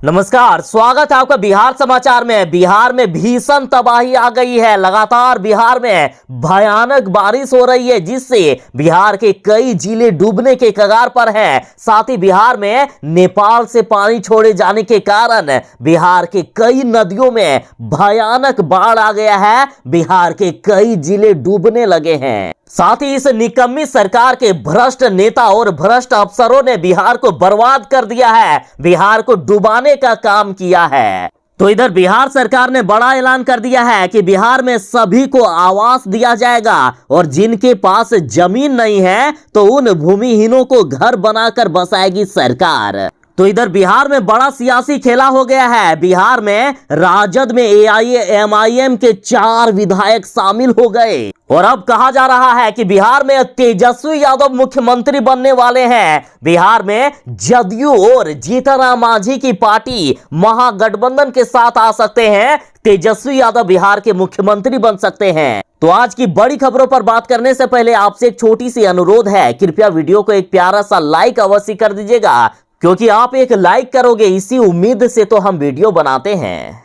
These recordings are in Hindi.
नमस्कार, स्वागत है आपका बिहार समाचार में। बिहार में भीषण तबाही आ गई है। लगातार बिहार में भयानक बारिश हो रही है, जिससे बिहार के कई जिले डूबने के कगार पर हैं। साथ ही बिहार में नेपाल से पानी छोड़े जाने के कारण बिहार के कई नदियों में भयानक बाढ़ आ गया है। बिहार के कई जिले डूबने लगे हैं। साथ ही इस निकम्मी सरकार के भ्रष्ट नेता और भ्रष्ट अफसरों ने बिहार को बर्बाद कर दिया है, बिहार को डुबाने का काम किया है। तो इधर बिहार सरकार ने बड़ा ऐलान कर दिया है कि बिहार में सभी को आवास दिया जाएगा और जिनके पास जमीन नहीं है तो उन भूमिहीनों को घर बनाकर बसाएगी सरकार। तो इधर बिहार में बड़ा सियासी खेला हो गया है। बिहार में राजद में एआईएमआईएम के 4 विधायक शामिल हो गए और अब कहा जा रहा है कि बिहार में तेजस्वी यादव मुख्यमंत्री बनने वाले हैं। बिहार में जदयू और जीतन राम मांझी की पार्टी महागठबंधन के साथ आ सकते हैं। तेजस्वी यादव बिहार के मुख्यमंत्री बन सकते हैं। तो आज की बड़ी खबरों पर बात करने से पहले आपसे एक छोटी सी अनुरोध है, कृपया वीडियो को एक प्यारा सा लाइक अवश्य कर दीजिएगा, क्योंकि आप एक लाइक करोगे इसी उम्मीद से तो हम वीडियो बनाते हैं।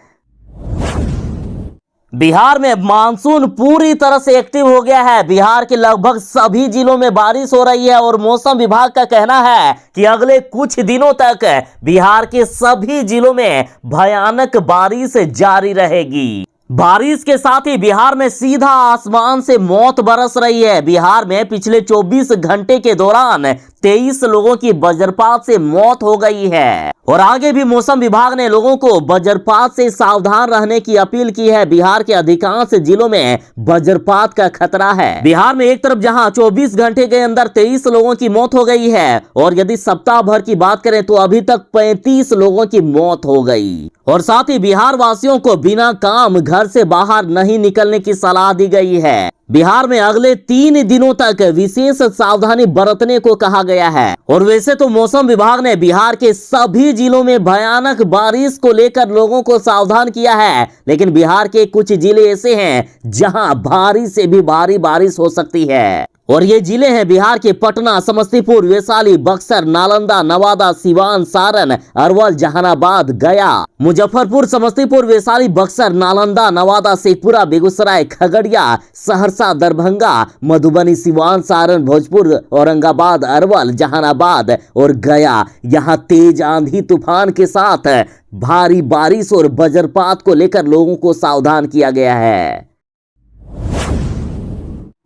बिहार में मानसून पूरी तरह से एक्टिव हो गया है। बिहार के लगभग सभी जिलों में बारिश हो रही है और मौसम विभाग का कहना है कि अगले कुछ दिनों तक बिहार के सभी जिलों में भयानक बारिश जारी रहेगी। बारिश के साथ ही बिहार में सीधा आसमान से मौत बरस रही है। बिहार में पिछले 24 घंटे के दौरान 23 लोगों की वज्रपात से मौत हो गई है और आगे भी मौसम विभाग ने लोगों को वज्रपात से सावधान रहने की अपील की है। बिहार के अधिकांश जिलों में वज्रपात का खतरा है। बिहार में एक तरफ जहां 24 घंटे के अंदर 23 लोगों की मौत हो गई है और यदि सप्ताह भर की बात करें तो अभी तक 35 लोगों की मौत हो गई। और साथ ही बिहार वासियों को बिना काम घर से बाहर नहीं निकलने की सलाह दी गई है। बिहार में अगले 3 दिनों तक विशेष सावधानी बरतने को कहा गया है। और वैसे तो मौसम विभाग ने बिहार के सभी जिलों में भयानक बारिश को लेकर लोगों को सावधान किया है, लेकिन बिहार के कुछ जिले ऐसे हैं जहां भारी से भी भारी बारिश हो सकती है। और ये जिले हैं बिहार के पटना, समस्तीपुर, वैशाली, बक्सर, नालंदा, नवादा, सिवान, सारण, अरवल, जहानाबाद, गया, मुजफ्फरपुर, समस्तीपुर, वैशाली, बक्सर, नालंदा, नवादा, शेखपुरा, बेगूसराय, खगड़िया, सहरसा, दरभंगा, मधुबनी, सिवान, सारण, भोजपुर, औरंगाबाद, अरवल, जहानाबाद और गया। यहाँ तेज आंधी तूफान के साथ भारी बारिश और वज्रपात को लेकर लोगों को सावधान किया गया है।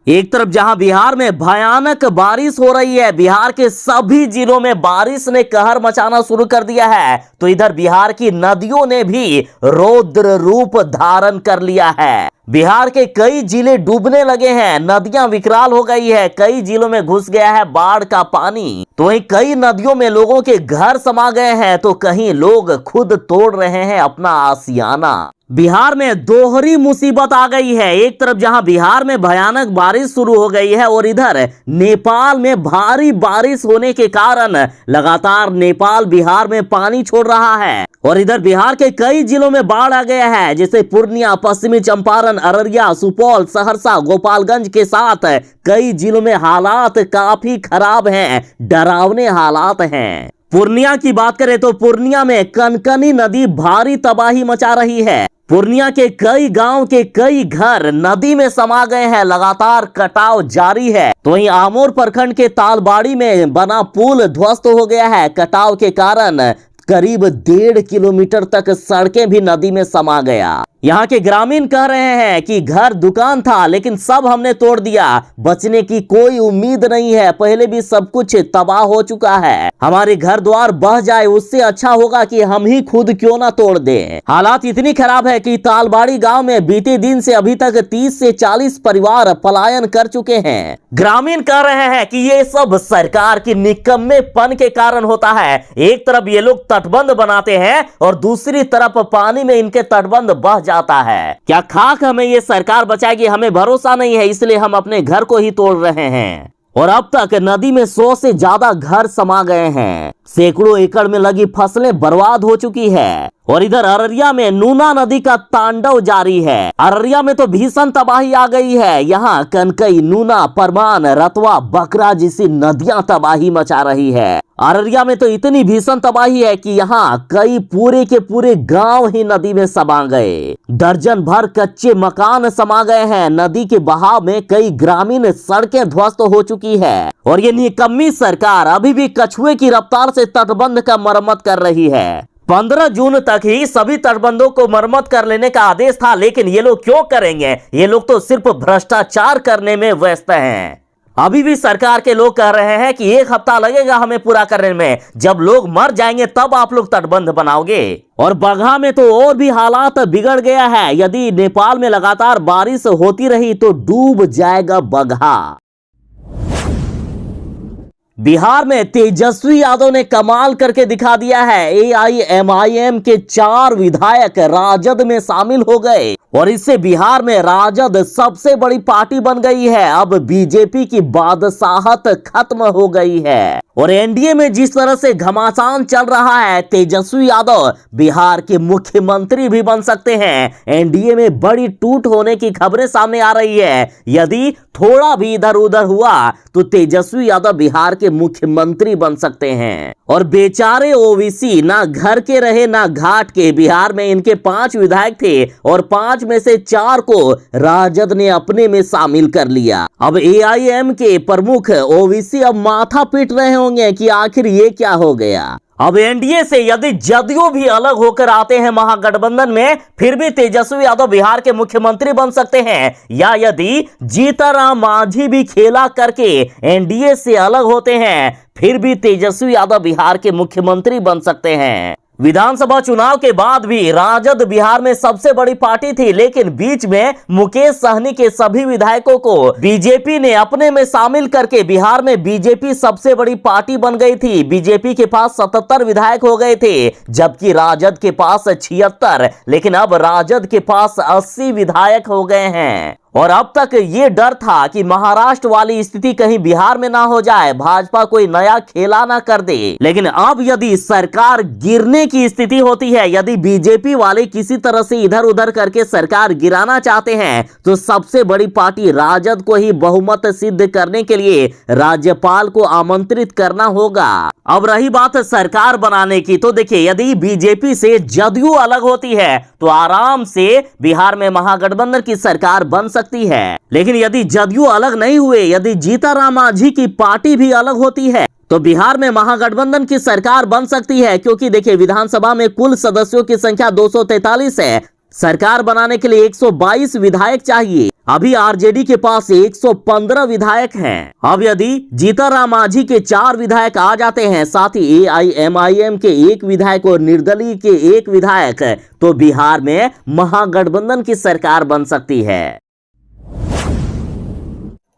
एक तरफ जहां बिहार में भयानक बारिश हो रही है, बिहार के सभी जिलों में बारिश ने कहर मचाना शुरू कर दिया है, तो इधर बिहार की नदियों ने भी रौद्र रूप धारण कर लिया है। बिहार के कई जिले डूबने लगे हैं, नदियां विकराल हो गई है, कई जिलों में घुस गया है बाढ़ का पानी। तो वहीं कई नदियों में लोगों के घर समा गए हैं, तो कहीं लोग खुद तोड़ रहे हैं अपना आशियाना। बिहार में दोहरी मुसीबत आ गई है। एक तरफ जहां बिहार में भयानक बारिश शुरू हो गई है और इधर नेपाल में भारी बारिश होने के कारण लगातार नेपाल बिहार में पानी छोड़ रहा है और इधर बिहार के कई जिलों में बाढ़ आ गया है, जैसे पूर्णिया, पश्चिमी चंपारण, अररिया, सुपौल, सहरसा, गोपालगंज के साथ कई जिलों में हालात काफी खराब हैं, डरावने हालात हैं। पूर्णिया की बात करें तो पूर्णिया में कनकनी नदी भारी तबाही मचा रही है। पूर्णिया के कई गांव के कई घर नदी में समा गए हैं, लगातार कटाव जारी है। तो वहीं आमोर प्रखंड के तालबाड़ी में बना पुल ध्वस्त हो गया है। कटाव के कारण करीब 1.5 किलोमीटर तक सड़कें भी नदी में समा गया। यहाँ के ग्रामीण कह रहे हैं कि घर दुकान था लेकिन सब हमने तोड़ दिया, बचने की कोई उम्मीद नहीं है, पहले भी सब कुछ तबाह हो चुका है, हमारे घर द्वार बह जाए उससे अच्छा होगा कि हम ही खुद क्यों ना तोड़ दें। हालात इतनी खराब है कि तालबाड़ी गांव में बीते दिन से अभी तक 30 से 40 परिवार पलायन कर चुके हैं। ग्रामीण कह रहे हैं कि ये सब सरकार की निकम्मेपन के कारण होता है। एक तरफ ये लोग तटबंध बनाते हैं और दूसरी तरफ पानी में इनके तटबंध बह जाता है। क्या खाक हमें ये सरकार बचाएगी, हमें भरोसा नहीं है, इसलिए हम अपने घर को ही तोड़ रहे हैं। और अब तक नदी में 100 से ज्यादा घर समा गए हैं। सैकड़ों एकड़ में लगी फसलें बर्बाद हो चुकी है। और इधर अररिया में नूना नदी का तांडव जारी है। अररिया में तो भीषण तबाही आ गई है। यहाँ कनकई, नूना, परमान, रतवा, बकरा जैसी नदियां तबाही मचा रही है। अररिया में तो इतनी भीषण तबाही है कि यहाँ कई पूरे के पूरे गांव ही नदी में समा गए। दर्जन भर कच्चे मकान समा गए हैं। नदी के बहाव में कई ग्रामीण सड़कें ध्वस्त हो चुकी है। और ये निकम्मी सरकार अभी भी कछुए की रफ्तार से तटबंध का मरम्मत कर रही है। 15 जून तक ही सभी तटबंधों को मरम्मत कर लेने का आदेश था, लेकिन ये लोग क्यों करेंगे? ये लोग तो सिर्फ भ्रष्टाचार करने में व्यस्त हैं। अभी भी सरकार के लोग कह रहे हैं कि 1 हफ्ता लगेगा हमें पूरा करने में, जब लोग मर जाएंगे तब आप लोग तटबंध बनाओगे। और बगहा में तो और भी हालात बिगड़ गया है। यदि नेपाल में लगातार बारिश होती रही तो डूब जाएगा बगहा। बिहार में तेजस्वी यादव ने कमाल करके दिखा दिया है। AIMIM के 4 विधायक राजद में शामिल हो गए और इससे बिहार में राजद सबसे बड़ी पार्टी बन गई है। अब बीजेपी की बादशाहत खत्म हो गई है। और एनडीए में जिस तरह से घमासान चल रहा है, तेजस्वी यादव बिहार के मुख्यमंत्री भी बन सकते हैं। एनडीए में बड़ी टूट होने की खबरें सामने आ रही है। यदि थोड़ा भी इधर उधर हुआ तो तेजस्वी यादव बिहार के मुख्यमंत्री बन सकते हैं। और बेचारे ओवीसी ना घर के रहे ना घाट के। बिहार में इनके 5 विधायक थे और 5 में से 4 को राजद ने अपने में शामिल कर लिया। अब AIM के प्रमुख ओवीसी अब माथा पीट रहे होंगे कि आखिर ये क्या हो गया। अब एनडीए से यदि जदयू भी अलग होकर आते हैं महागठबंधन में, फिर भी तेजस्वी यादव बिहार के मुख्यमंत्री बन सकते हैं। या यदि जीतनराम मांझी भी खेला करके एनडीए से अलग होते हैं, फिर भी तेजस्वी यादव बिहार के मुख्यमंत्री बन सकते हैं। विधानसभा चुनाव के बाद भी राजद बिहार में सबसे बड़ी पार्टी थी, लेकिन बीच में मुकेश सहनी के सभी विधायकों को बीजेपी ने अपने में शामिल करके बिहार में बीजेपी सबसे बड़ी पार्टी बन गई थी। बीजेपी के पास 77 विधायक हो गए थे, जबकि राजद के पास 76। लेकिन अब राजद के पास 80 विधायक हो गए हैं। और अब तक ये डर था कि महाराष्ट्र वाली स्थिति कहीं बिहार में ना हो जाए, भाजपा कोई नया खेला ना कर दे। लेकिन अब यदि सरकार गिरने की स्थिति होती है, यदि बीजेपी वाले किसी तरह से इधर उधर करके सरकार गिराना चाहते हैं, तो सबसे बड़ी पार्टी राजद को ही बहुमत सिद्ध करने के लिए राज्यपाल को आमंत्रित करना होगा। अब रही बात सरकार बनाने की, तो देखिए यदि बीजेपी से जदयू अलग होती है तो आराम से बिहार में महागठबंधन की सरकार बन सकती है। लेकिन यदि जदयू अलग नहीं हुए, यदि जीतनराम मांझी की पार्टी भी अलग होती है, तो बिहार में महागठबंधन की सरकार बन सकती है। क्योंकि देखिए विधानसभा में कुल सदस्यों की संख्या 243 है। सरकार बनाने के लिए 122 विधायक चाहिए। अभी आरजेडी के पास 115 विधायक हैं। अब यदि जीतनराम मांझी के 4 विधायक आ जाते हैं, साथ ही AIMIM के 1 विधायक और निर्दलीय के 1 विधायक, तो बिहार में महागठबंधन की सरकार बन सकती है।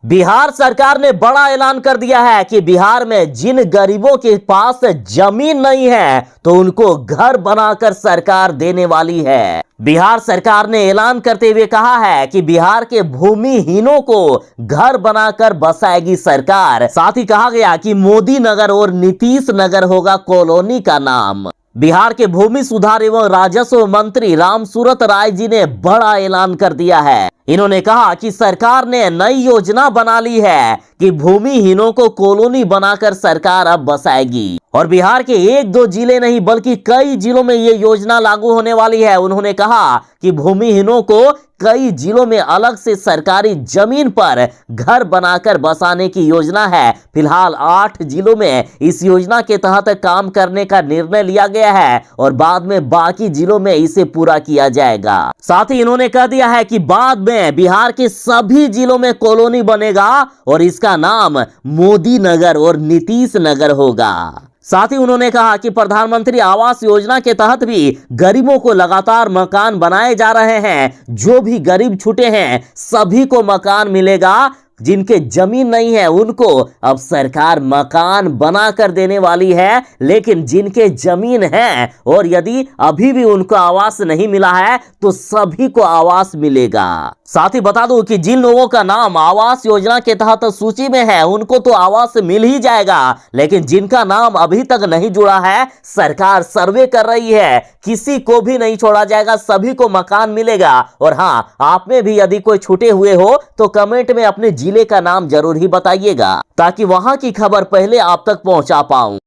बिहार सरकार ने बड़ा ऐलान कर दिया है कि बिहार में जिन गरीबों के पास जमीन नहीं है तो उनको घर बनाकर सरकार देने वाली है। बिहार सरकार ने ऐलान करते हुए कहा है कि बिहार के भूमिहीनों को घर बनाकर बसाएगी सरकार। साथ ही कहा गया कि मोदी नगर और नीतीश नगर होगा कॉलोनी का नाम। बिहार के भूमि सुधार एवं राजस्व मंत्री रामसूरत राय जी ने बड़ा ऐलान कर दिया है। इन्होंने कहा कि सरकार ने नई योजना बना ली है कि भूमिहीनों को कॉलोनी बनाकर सरकार अब बसाएगी। और बिहार के 1-2 जिले नहीं बल्कि कई जिलों में ये योजना लागू होने वाली है। उन्होंने कहा कि भूमिहीनों को कई जिलों में अलग से सरकारी जमीन पर घर बनाकर बसाने की योजना है। फिलहाल 8 जिलों में इस योजना के तहत काम करने का निर्णय लिया गया है और बाद में बाकी जिलों में इसे पूरा किया जाएगा। साथ ही इन्होंने कह दिया है कि बाद में बिहार के सभी जिलों में कॉलोनी बनेगा और इसका नाम मोदी नगर और नीतीश नगर होगा। साथ ही उन्होंने कहा कि प्रधानमंत्री आवास योजना के तहत भी गरीबों को लगातार मकान बनाए जा रहे हैं। जो भी गरीब छूटे हैं सभी को मकान मिलेगा। जिनके जमीन नहीं है उनको अब सरकार मकान बना कर देने वाली है, लेकिन जिनके जमीन है और यदि अभी भी उनको आवास नहीं मिला है तो सभी को आवास मिलेगा। साथ ही बता दूं कि जिन लोगों का नाम आवास योजना के तहत सूची में है उनको तो आवास मिल ही जाएगा, लेकिन जिनका नाम अभी तक नहीं जुड़ा है सरकार सर्वे कर रही है, किसी को भी नहीं छोड़ा जाएगा, सभी को मकान मिलेगा। और हाँ, आप में भी यदि कोई छूटे हुए हो तो कमेंट में अपने जिले का नाम जरूर ही बताइएगा ताकि वहां की खबर पहले आप तक पहुंचा पाऊं।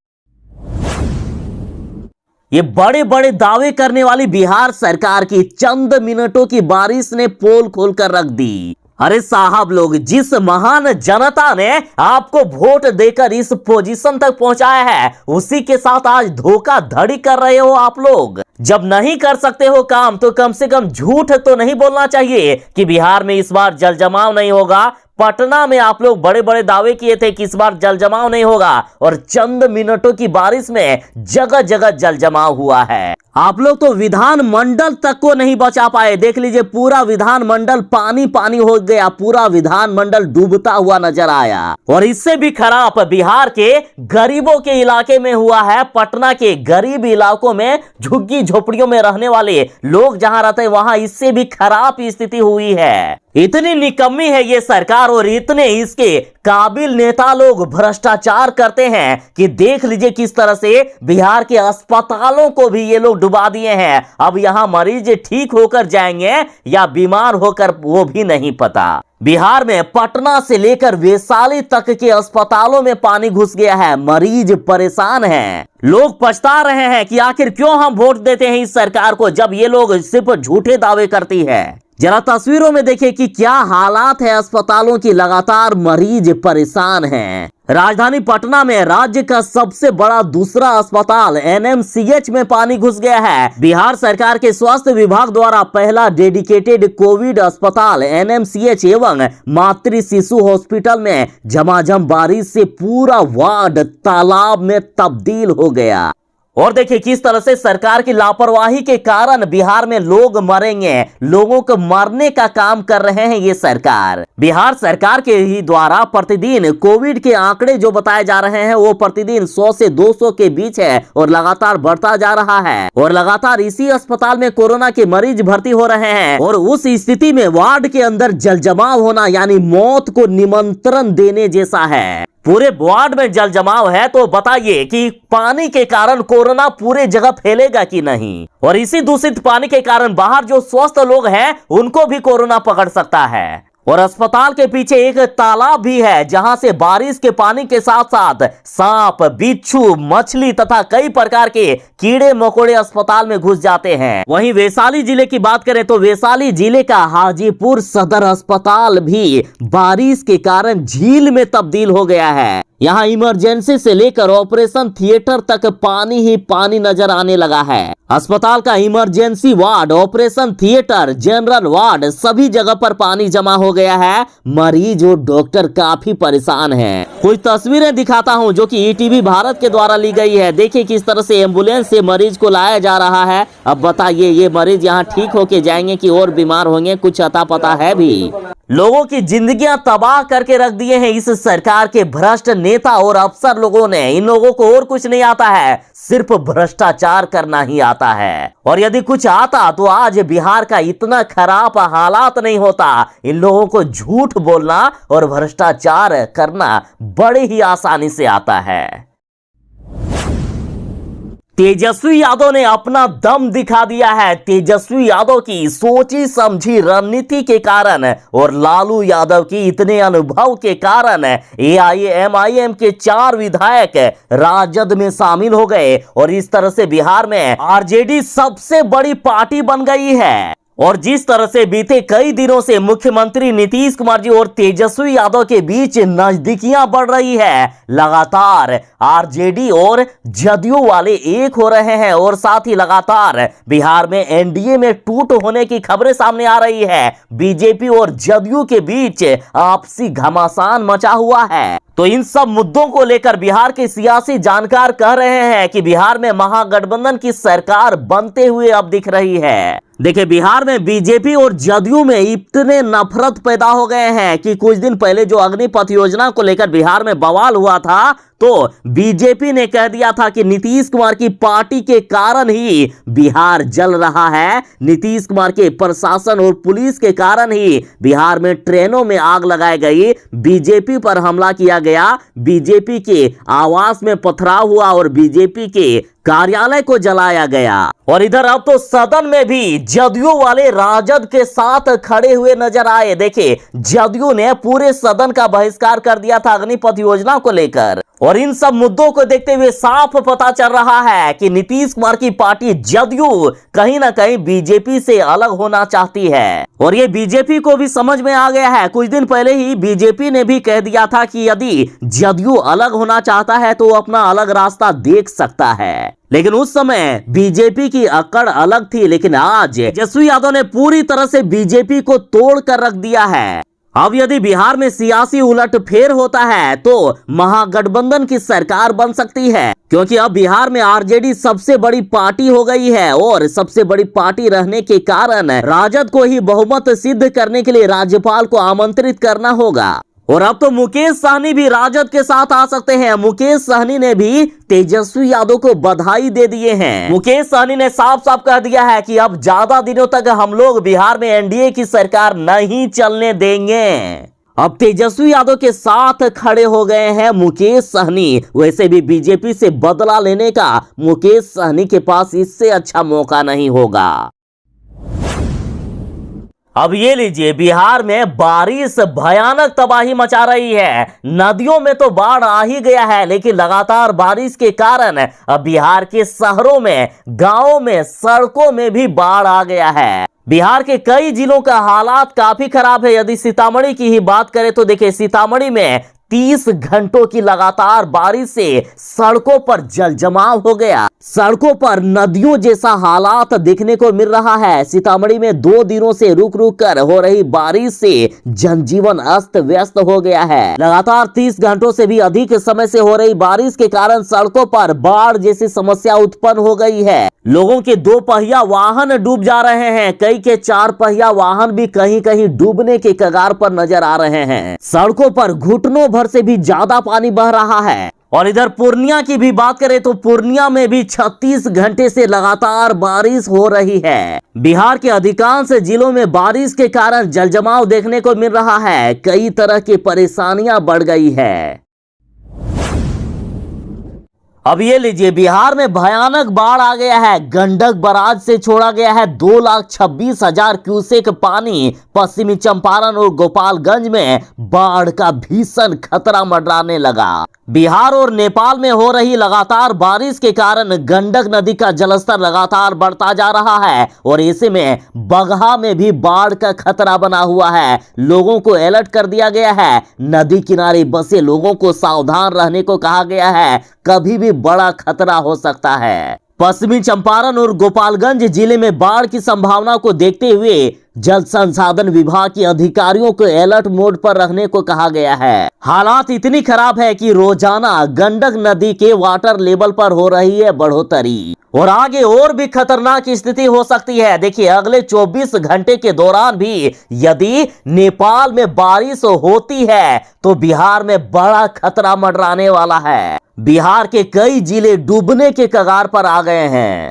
ये बड़े बड़े दावे करने वाली बिहार सरकार की चंद मिनटों की बारिश ने पोल खोलकर रख दी। अरे साहब लोग, जिस महान जनता ने आपको वोट देकर इस पोजीशन तक पहुंचाया है उसी के साथ आज धोखाधड़ी कर रहे हो आप लोग। जब नहीं कर सकते हो काम तो कम से कम झूठ तो नहीं बोलना चाहिए कि बिहार में इस बार जल जमाव नहीं होगा। पटना में आप लोग बड़े बड़े दावे किए थे कि इस बार जल जमाव नहीं होगा और चंद मिनटों की बारिश में जगह जगह जल जमाव हुआ है। आप लोग तो विधानमंडल तक को नहीं बचा पाए। देख लीजिए, पूरा विधानमंडल पानी पानी हो गया, पूरा विधानमंडल डूबता हुआ नजर आया। और इससे भी खराब बिहार के गरीबों के इलाके में हुआ है। पटना के गरीब इलाकों में झुग्गी झोपड़ियों में रहने वाले लोग जहां रहते हैं वहां इससे भी खराब स्थिति हुई है। इतनी निकम्मी है ये सरकार और इतने इसके काबिल नेता लोग भ्रष्टाचार करते हैं कि देख लीजिए किस तरह से बिहार के अस्पतालों को भी ये लोग डुबा दिए हैं। अब यहां मरीज ठीक होकर जाएंगे या बीमार होकर वो भी नहीं पता। बिहार में पटना से लेकर वैशाली तक के अस्पतालों में पानी घुस गया है, मरीज परेशान हैं। लोग पछता रहे हैं कि आखिर क्यों हम वोट देते हैं इस सरकार को जब ये लोग सिर्फ झूठे दावे करती है। जरा तस्वीरों में देखिए कि क्या हालात है अस्पतालों की, लगातार मरीज परेशान हैं। राजधानी पटना में राज्य का सबसे बड़ा दूसरा अस्पताल एनएमसीएच में पानी घुस गया है। बिहार सरकार के स्वास्थ्य विभाग द्वारा पहला डेडिकेटेड कोविड अस्पताल एनएमसीएच एवं मातृ शिशु हॉस्पिटल में झमाझम बारिश से पूरा वार्ड तालाब में तब्दील हो गया। और देखिए किस तरह से सरकार की लापरवाही के कारण बिहार में लोग मरेंगे, लोगों को मारने का काम कर रहे हैं ये सरकार। बिहार सरकार के ही द्वारा प्रतिदिन कोविड के आंकड़े जो बताए जा रहे हैं वो प्रतिदिन 100 से 200 के बीच है और लगातार बढ़ता जा रहा है। और लगातार इसी अस्पताल में कोरोना के मरीज भर्ती हो रहे हैं और उस स्थिति में वार्ड के अंदर जलजमाव होना यानी मौत को निमंत्रण देने जैसा है। पूरे वार्ड में जल जमाव है तो बताइए कि पानी के कारण कोरोना पूरे जगह फैलेगा कि नहीं। और इसी दूषित पानी के कारण बाहर जो स्वस्थ लोग हैं उनको भी कोरोना पकड़ सकता है। और अस्पताल के पीछे एक तालाब भी है जहां से बारिश के पानी के साथ साथ सांप, बिच्छू, मछली तथा कई प्रकार के कीड़े मकोड़े अस्पताल में घुस जाते हैं। वहीं वैशाली जिले की बात करें तो वैशाली जिले का हाजीपुर सदर अस्पताल भी बारिश के कारण झील में तब्दील हो गया है। यहाँ इमरजेंसी से लेकर ऑपरेशन थिएटर तक पानी ही पानी नजर आने लगा है। अस्पताल का emergency ward, operation theatre, general ward सभी जगह पर पानी जमा हो गया है। मरीज और डॉक्टर काफी परेशान हैं। कुछ तस्वीरें दिखाता हूं जो कि ईटीवी भारत के द्वारा ली गई है। देखिए किस तरह से एम्बुलेंस से मरीज को लाया जा रहा है। अब बताइए ये मरीज यहाँ ठीक होके जाएंगे कि और बीमार होंगे, कुछ अता पता है भी। लोगों की जिंदगियां तबाह करके रख दिए हैं इस सरकार के भ्रष्ट नेता और अफसर लोगों ने। इन लोगों को और कुछ नहीं आता है, सिर्फ भ्रष्टाचार करना ही आता है। और यदि कुछ आता तो आज बिहार का इतना खराब हालात नहीं होता। इन लोगों को झूठ बोलना और भ्रष्टाचार करना बड़े ही आसानी से आता है। तेजस्वी यादव ने अपना दम दिखा दिया है। तेजस्वी यादव की सोची समझी रणनीति के कारण और लालू यादव की इतने अनुभव के कारण एआईएमआईएम के 4 विधायक राजद में शामिल हो गए और इस तरह से बिहार में आरजेडी सबसे बड़ी पार्टी बन गई है। और जिस तरह से बीते कई दिनों से मुख्यमंत्री नीतीश कुमार जी और तेजस्वी यादव के बीच नजदीकियां बढ़ रही है, लगातार आरजेडी और जदयू वाले एक हो रहे हैं और साथ ही लगातार बिहार में एनडीए में टूट होने की खबरें सामने आ रही है। बीजेपी और जदयू के बीच आपसी घमासान मचा हुआ है। तो इन सब मुद्दों को लेकर बिहार के सियासी जानकार कह रहे हैं कि बिहार में महागठबंधन की सरकार बनते हुए अब दिख रही है। देखिए, बिहार में बीजेपी और जदयू में इतने नफरत पैदा हो गए हैं कि कुछ दिन पहले जो अग्निपथ योजना को लेकर बिहार में बवाल हुआ था, तो बीजेपी ने कह दिया था कि नीतीश कुमार की पार्टी के कारण ही बिहार जल रहा है, नीतीश कुमार के प्रशासन और पुलिस के कारण ही बिहार में ट्रेनों में आग लगाई गई, बीजेपी पर हमला किया गया, बीजेपी के आवास में पथराव हुआ और बीजेपी के कार्यालय को जलाया गया। और इधर अब तो सदन में भी जदयू वाले राजद के साथ खड़े हुए नजर आए। देखिए, जदयू ने पूरे सदन का बहिष्कार कर दिया था अग्निपथ योजना को लेकर, और इन सब मुद्दों को देखते हुए साफ पता चल रहा है कि नीतीश कुमार की पार्टी जदयू कहीं ना कहीं बीजेपी से अलग होना चाहती है, और ये बीजेपी को भी समझ में आ गया है। कुछ दिन पहले ही बीजेपी ने भी कह दिया था कि यदि जदयू अलग होना चाहता है तो वो अपना अलग रास्ता देख सकता है, लेकिन उस समय बीजेपी की अकड़ अलग थी। लेकिन आज तेजस्वी यादव ने पूरी तरह से बीजेपी को तोड़ कर रख दिया है। अब यदि बिहार में सियासी उलटफेर होता है तो महागठबंधन की सरकार बन सकती है, क्योंकि अब बिहार में आरजेडी सबसे बड़ी पार्टी हो गई है, और सबसे बड़ी पार्टी रहने के कारण राजद को ही बहुमत सिद्ध करने के लिए राज्यपाल को आमंत्रित करना होगा। और अब तो मुकेश सहनी भी राजद के साथ आ सकते हैं। मुकेश सहनी ने भी तेजस्वी यादव को बधाई दे दिए हैं। मुकेश सहनी ने साफ साफ कह दिया है कि अब ज्यादा दिनों तक हम लोग बिहार में एनडीए की सरकार नहीं चलने देंगे। अब तेजस्वी यादव के साथ खड़े हो गए हैं मुकेश सहनी। वैसे भी बीजेपी से बदला लेने का मुकेश सहनी के पास इससे अच्छा मौका नहीं होगा। अब ये लीजिए, बिहार में बारिश भयानक तबाही मचा रही है। नदियों में तो बाढ़ आ ही गया है, लेकिन लगातार बारिश के कारण अब बिहार के शहरों में, गांवों में, सड़कों में भी बाढ़ आ गया है। बिहार के कई जिलों का हालात काफी खराब है। यदि सीतामढ़ी की ही बात करें तो देखिए, सीतामढ़ी में 30 घंटों की लगातार बारिश से सड़कों पर जलजमाव हो गया। सड़कों पर नदियों जैसा हालात देखने को मिल रहा है। सीतामढ़ी में 2 दिनों से रुक रुक कर हो रही बारिश से जनजीवन अस्त व्यस्त हो गया है। लगातार 30 घंटों से भी अधिक समय से हो रही बारिश के कारण सड़कों पर बाढ़ जैसी समस्या उत्पन्न हो गई है। लोगों के 2 पहिया वाहन डूब जा रहे हैं, कई के 4 पहिया वाहन भी कहीं कहीं डूबने के कगार पर नजर आ रहे हैं। सड़कों पर घुटनों भर से भी ज्यादा पानी बह रहा है। और इधर पूर्णिया की भी बात करें तो पूर्णिया में भी 36 घंटे से लगातार बारिश हो रही है। बिहार के अधिकांश जिलों में बारिश के कारण जलजमाव देखने को मिल रहा है। कई तरह की परेशानियां बढ़ गई है। अब ये लीजिए, बिहार में भयानक बाढ़ आ गया है। गंडक बराज से छोड़ा गया है 2,26,000 क्यूसेक पानी। पश्चिमी चंपारण और गोपालगंज में बाढ़ का भीषण खतरा मंडराने लगा। बिहार और नेपाल में हो रही लगातार बारिश के कारण गंडक नदी का जलस्तर लगातार बढ़ता जा रहा है, और ऐसे में बगहा में भी बाढ़ का खतरा बना हुआ है। लोगों को अलर्ट कर दिया गया है। नदी किनारे बसे लोगों को सावधान रहने को कहा गया है, कभी भी बड़ा खतरा हो सकता है। पश्चिमी चंपारण और गोपालगंज जिले में बाढ़ की संभावना को देखते हुए जल संसाधन विभाग के अधिकारियों को अलर्ट मोड पर रखने को कहा गया है। हालात इतनी खराब है कि रोजाना गंडक नदी के वाटर लेवल पर हो रही है बढ़ोतरी, और आगे और भी खतरनाक स्थिति हो सकती है। देखिए, अगले 24 घंटे के दौरान भी यदि नेपाल में बारिश होती है तो बिहार में बड़ा खतरा मंडराने वाला है। बिहार के कई जिले डूबने के कगार पर आ गए हैं।